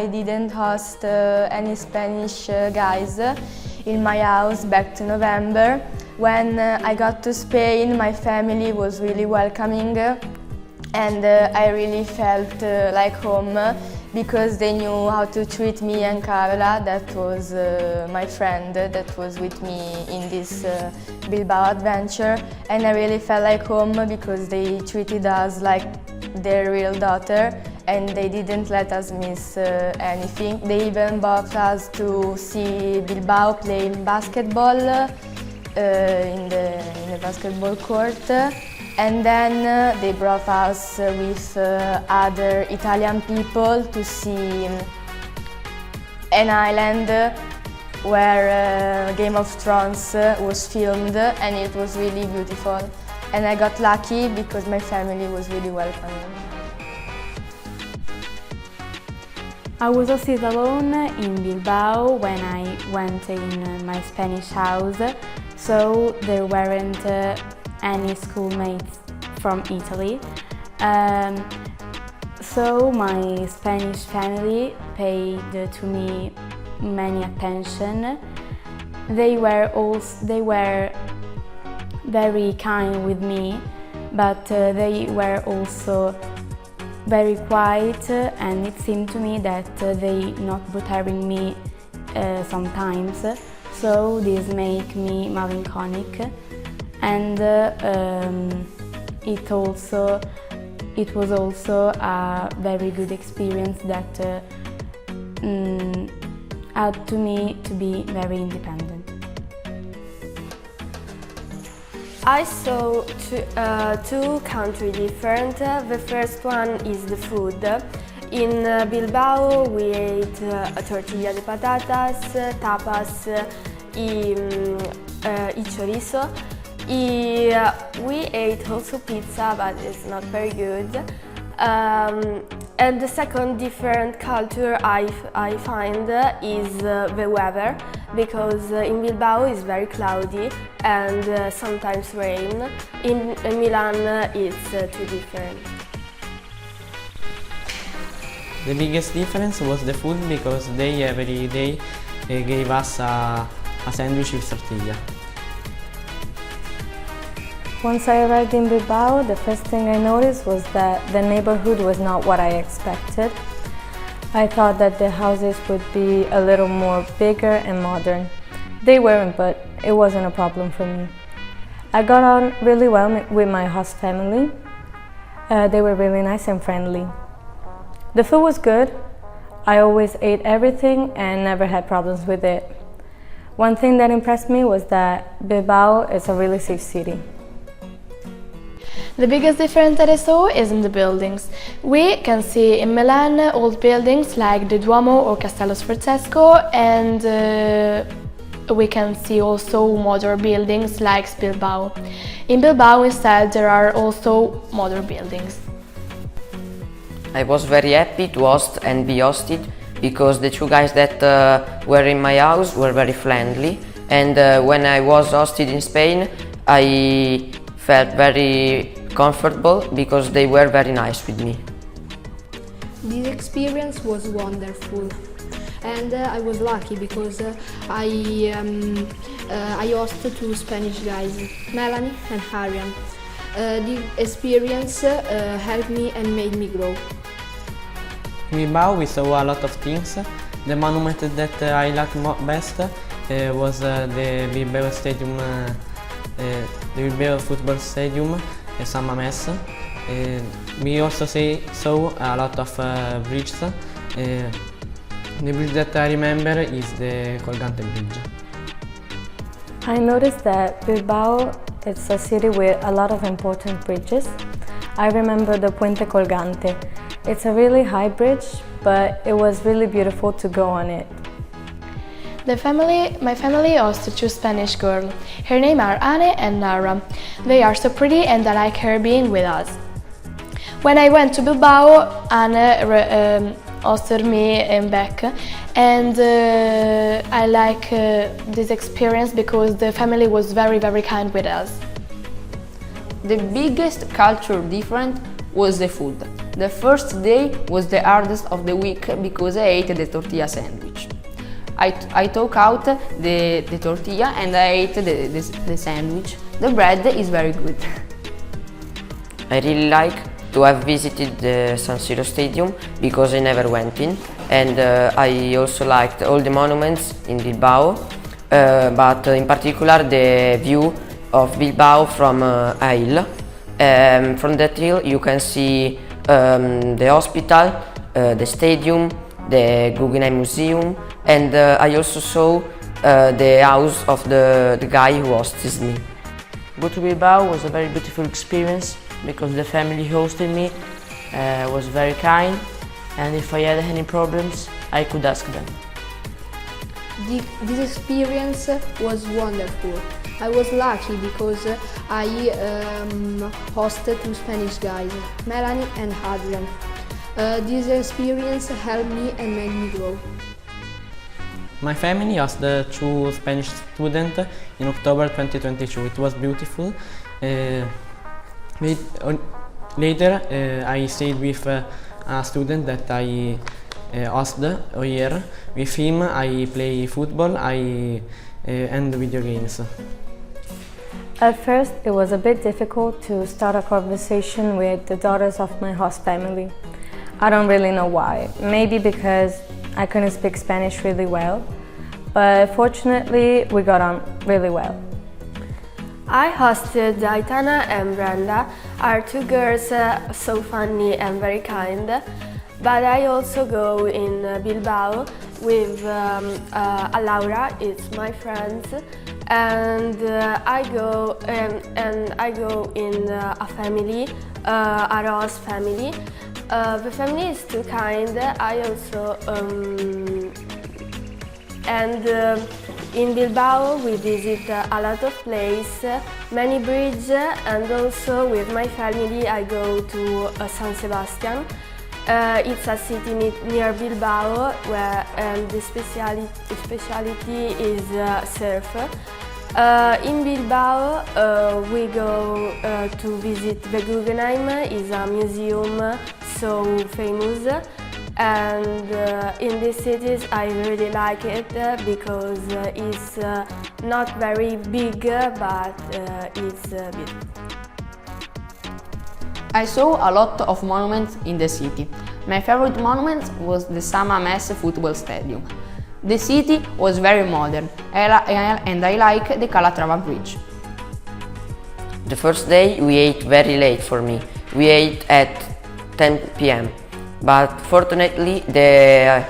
I didn't host any Spanish guys in my house back to November. When I got to Spain, my family was really welcoming and I really felt like home because they knew how to treat me and Carla, that was my friend that was with me in this Bilbao adventure, and I really felt like home because they treated us like their real daughter and they didn't let us miss anything. They even brought us to see Bilbao playing basketball in the basketball court. And then they brought us with other Italian people to see an island where Game of Thrones was filmed, and it was really beautiful. And I got lucky because my family was really welcoming. I was hosted alone in Bilbao when I went in my Spanish house, so there weren't any schoolmates from Italy. So my Spanish family paid to me many attention. They were very kind with me, but they were also very quiet, and it seemed to me that they not bothering me sometimes. So this make me melancholic. And it was also a very good experience that helped me to be very independent. I saw two countries different. The first one is the food. In Bilbao we ate tortilla de patatas, tapas y chorizo. We ate also pizza, but it's not very good. And the second different culture I find is the weather, because in Bilbao it's very cloudy and sometimes rain. In Milan it's too different. The biggest difference was the food, because they every day gave us a sandwich with tortilla. Once I arrived in Bilbao, the first thing I noticed was that the neighborhood was not what I expected. I thought that the houses would be a little more bigger and modern. They weren't, but it wasn't a problem for me. I got on really well with my host family. They were really nice and friendly. The food was good. I always ate everything and never had problems with it. One thing that impressed me was that Bilbao is a really safe city. The biggest difference that I saw is in the buildings. We can see in Milan old buildings like the Duomo or Castello Sforzesco, and we can see also modern buildings like Bilbao. In Bilbao instead there are also modern buildings. I was very happy to host and be hosted, because the two guys that were in my house were very friendly, and when I was hosted in Spain I felt very comfortable because they were very nice with me. This experience was wonderful, and I was lucky because I hosted two Spanish guys, Melanie and Arian. The experience helped me and made me grow. In Bilbao we saw a lot of things. The monument that I liked best was the Bilbao Stadium, the Bilbao Football Stadium, San Mamés. We also saw a lot of bridges. The bridge that I remember is the Colgante Bridge. I noticed that Bilbao is a city with a lot of important bridges. I remember the Puente Colgante. It's a really high bridge, but it was really beautiful to go on it. My family hosted two Spanish girls. Her name are Anne and Nara. They are so pretty and I like her being with us. When I went to Bilbao, Anne hosted me and back, and I like this experience because the family was very kind with us. The biggest culture difference was the food. The first day was the hardest of the week because I ate the tortilla sandwich. I took out the tortilla and I ate the sandwich. The bread is very good. I really like to have visited the San Siro Stadium because I never went in, and I also liked all the monuments in Bilbao, but in particular the view of Bilbao from a hill. From that hill you can see the hospital, the stadium, the Guggenheim Museum, and I also saw the house of the guy who hosted me. Go to Bilbao was a very beautiful experience because the family hosted me, was very kind, and if I had any problems I could ask them. This experience was wonderful. I was lucky because I hosted two Spanish guys, Melanie and Adrian. This experience helped me and made me grow. My family asked the two Spanish students in October 2022. It was beautiful. Later I stayed with a student that I asked a year. With him I play football and video games. At first, it was a bit difficult to start a conversation with the daughters of my host family. I don't really know why. Maybe because I couldn't speak Spanish really well, but fortunately we got on really well. I hosted Aitana and Brenda, are two girls so funny and very kind. But I also go in Bilbao with Laura, it's my friend, and I go in a family, a Rose family. The family is too kind. I also in Bilbao we visit a lot of places, many bridges, and also with my family I go to San Sebastian. It's a city near Bilbao where the speciality is surf. In Bilbao we go to visit the Guggenheim, is a museum so famous, and in these cities I really like it because it's not very big but it's beautiful. I saw a lot of monuments in the city. My favorite monument was the San Mamés football stadium. The city was very modern and I like the Calatrava bridge. The first day we ate very late for me. We ate at 10 p.m. But fortunately the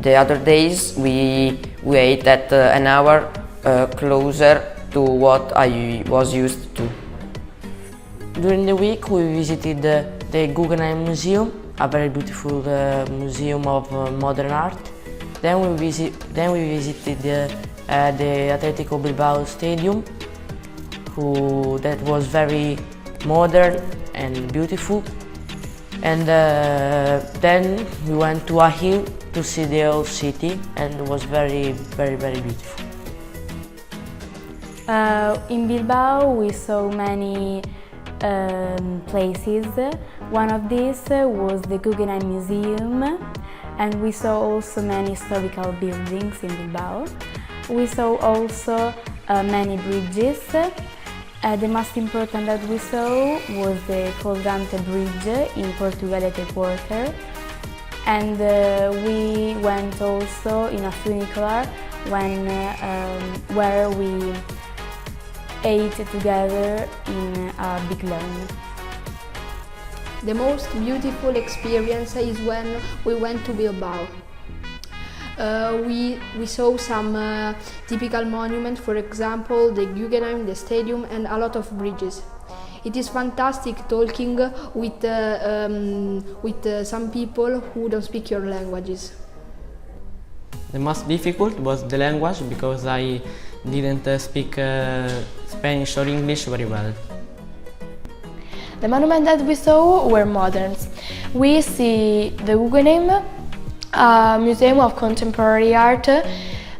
other days we ate at an hour closer to what I was used to. During the week we visited the Guggenheim Museum, a very beautiful museum of modern art. Then we visited the Atletico Bilbao Stadium, that was very modern and beautiful. And then we went to a hill to see the old city, and it was very, very, very beautiful. In Bilbao we saw many places. One of these was the Guggenheim Museum, and we saw also many historical buildings in Bilbao. We saw also many bridges. The most important that we saw was the Colgante Bridge in Portugalete Quarter, and we went also in a funicular where we ate together in a big lawn. The most beautiful experience is when we went to Bilbao. We saw some typical monuments, for example the Guggenheim, the stadium, and a lot of bridges. It is fantastic talking with some people who don't speak your languages. The most difficult was the language because I didn't speak Spanish or English very well. The monuments that we saw were modern. We see the Guggenheim, a museum of contemporary art.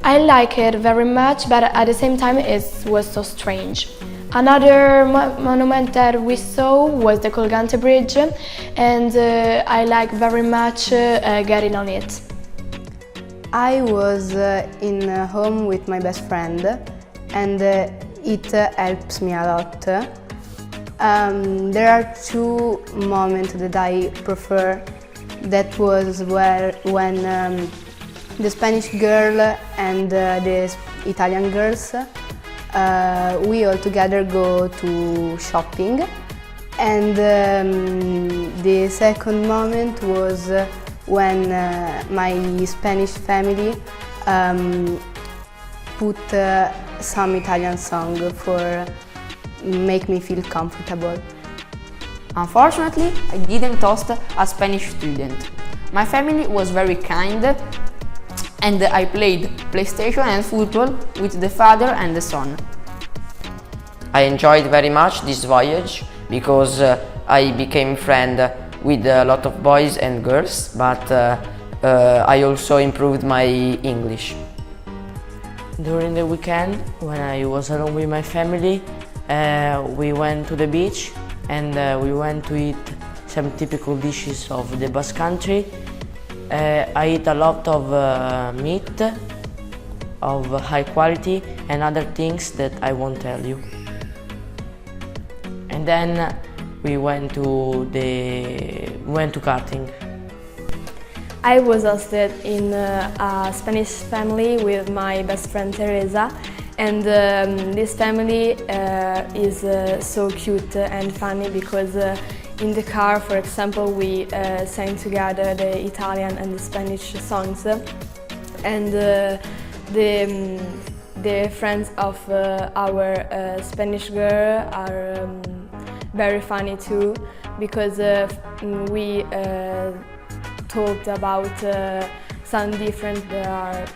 I like it very much, but at the same time it was so strange. Another monument that we saw was the Colgante Bridge, and I like very much getting on it. I was in home with my best friend, and it helps me a lot. There are two moments that I prefer. That was when the Spanish girl and the Italian girls, we all together go to shopping. And the second moment was when my Spanish family put some Italian song for make me feel comfortable. Unfortunately, I didn't host a Spanish student. My family was very kind and I played PlayStation and football with the father and the son. I enjoyed very much this voyage because I became friend with a lot of boys and girls, but I also improved my English. During the weekend, when I was alone with my family, we went to the beach and we went to eat some typical dishes of the Basque Country. I eat a lot of meat of high quality and other things that I won't tell you. And then we went to karting. I was hosted in a Spanish family with my best friend Teresa, and this family is so cute and funny because in the car, for example, we sang together the Italian and the Spanish songs, and the friends of our Spanish girl are very funny too, because we talked about some difference there are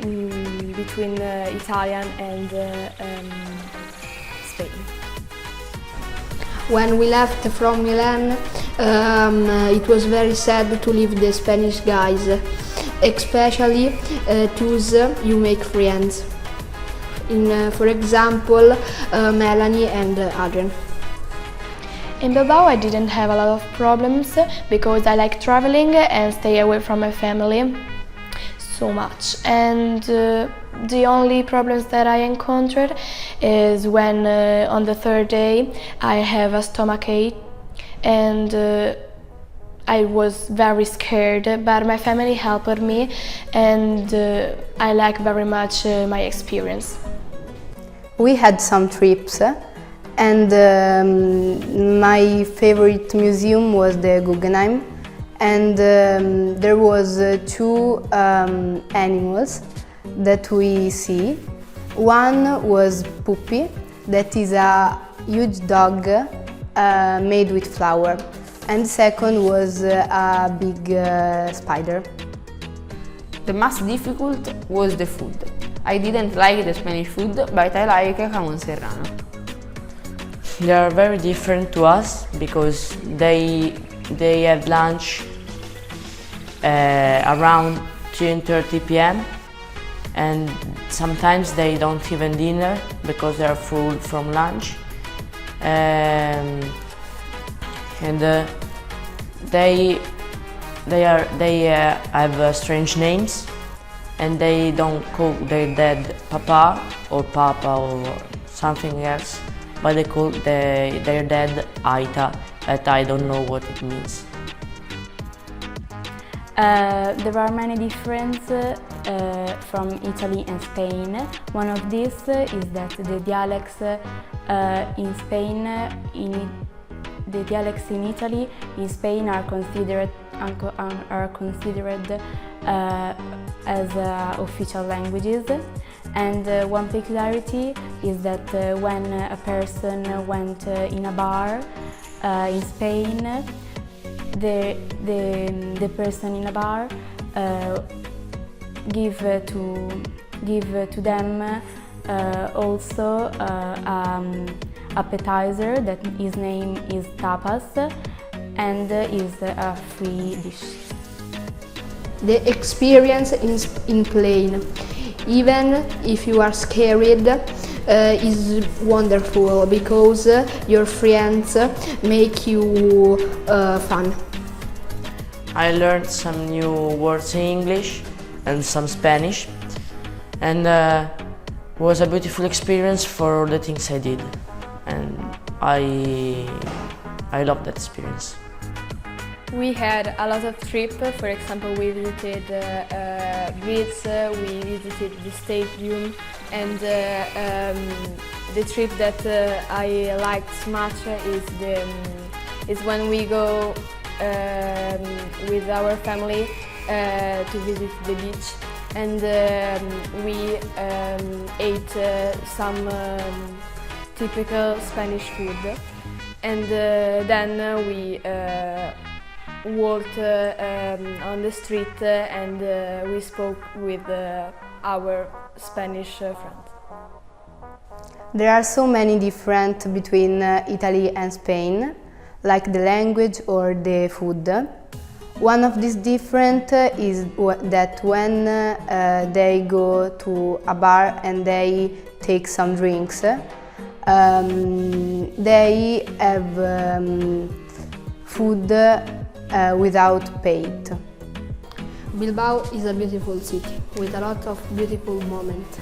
between Italian and Spain. When we left from Milan, it was very sad to leave the Spanish guys, especially those you make friends. For example, Melanie and Adrian. In Bilbao I didn't have a lot of problems because I like traveling and stay away from my family so much. And the only problems that I encountered is when on the third day I have a stomachache and I was very scared, but my family helped me and I like very much my experience. We had some trips. And my favorite museum was the Guggenheim, and there was two animals that we see. One was Puppy, that is a huge dog made with flour, and the second was a big spider. The most difficult was the food. I didn't like the Spanish food, but I like jamón serrano. They are very different to us because they have lunch around 3:30 p.m. and sometimes they don't even dinner because they are full from lunch. And they have strange names and they don't call their dad Papa or something else. But they call their dad Aita, that I don't know what it means. There are many differences from Italy and Spain. One of these is that the dialects in Spain, the dialects in Italy, in Spain are considered as official languages. And one peculiarity is that when a person went in a bar in Spain, the person in a bar give to them also appetizer that his name is tapas and is a free dish. The experience in plane. Even if you are scared, is wonderful because your friends make you fun. I learned some new words in English and some Spanish, and was a beautiful experience for all the things I did, and I loved that experience. We had a lot of trips. For example, we visited Greece, we visited the stadium, and the trip that I liked much is when we go with our family to visit the beach, and we ate some typical Spanish food, and then we walked on the street and we spoke with our Spanish friends. There are so many differences between Italy and Spain, like the language or the food. One of these differences is that when they go to a bar and they take some drinks, they have food without paid. Bilbao is a beautiful city with a lot of beautiful moments.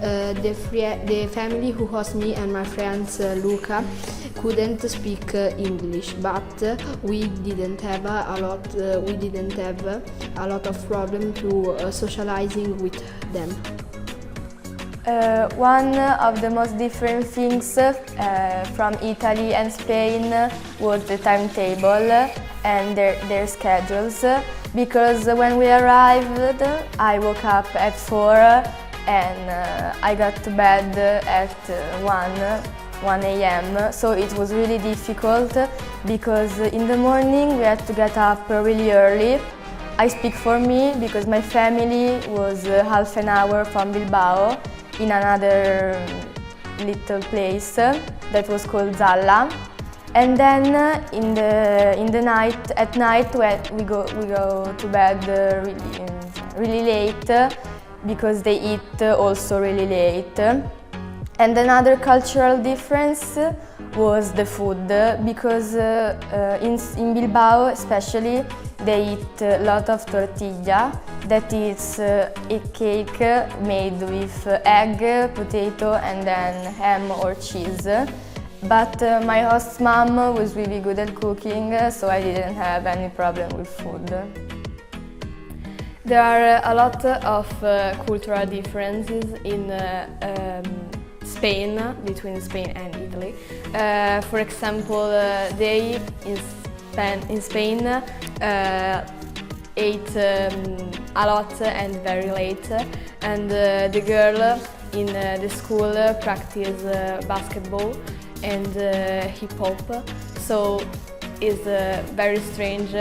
The family who hosts me and my friends Luca couldn't speak English, but we didn't have a lot of problem to socializing with them. One of the most different things from Italy and Spain was the timetable and their schedules, because when we arrived I woke up at 4 and I got to bed at 1 a.m. So it was really difficult because in the morning we had to get up really early. I speak for me because my family was half an hour from Bilbao in another little place that was called Zalla. And then in the night, at night, we go to bed really late because they eat also really late. And another cultural difference was the food, because in Bilbao especially they eat a lot of tortilla, that is a cake made with egg, potato and then ham or cheese. But my host's mom was really good at cooking, so I didn't have any problem with food. There are a lot of cultural differences in Spain, between Spain and Italy. For example, they in Spain ate a lot and very late, and the girl in the school practice basketball and hip-hop, so it's very strange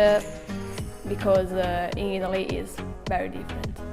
because in Italy it's very different.